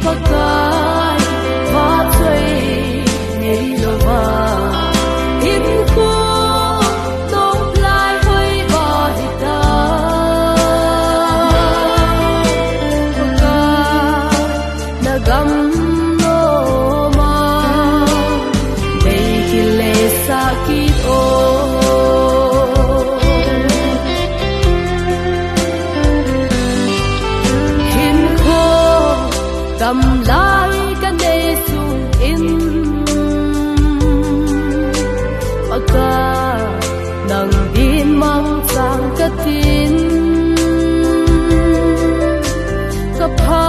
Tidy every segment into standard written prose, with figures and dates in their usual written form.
pakai va chơi nei lo va him ko nong lai hoi va hita na gam no ma dei kile sakit o cầm lại cái đê xuống in maka nang din mang sang katin kapha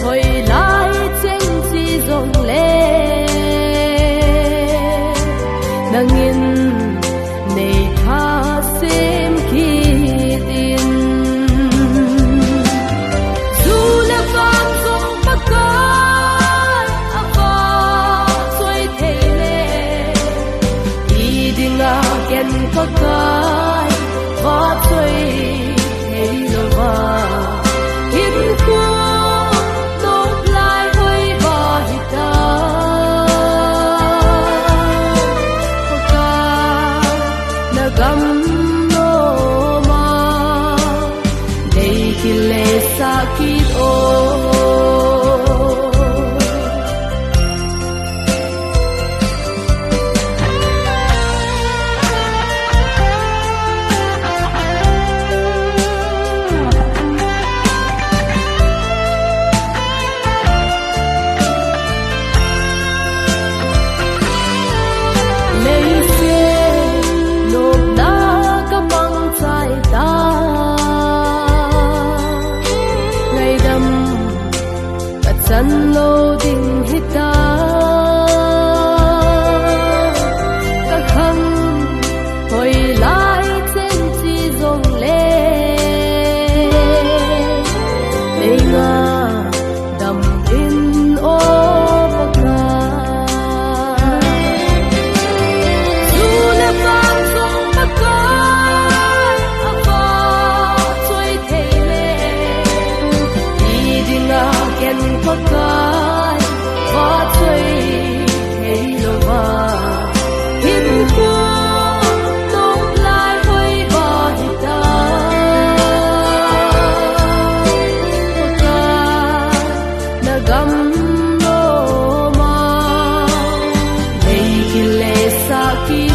thôi lại chênh chi dòng lệ nang in nei tha xem khi tin dù là con pakai apa soi thele idinga ken pakai va soi thei lo va him ko nong lai hoi va hita pakai na gam no ma dei kile sakit o san lo ding hita ka khang hoi lai chen chi zong le nei nga dam in o paka du la pang song paka apa choi thele idinga ken pakai va chơi nei lo va him ko nong lai hoi va hita pakai na gam no ma dei kile sakit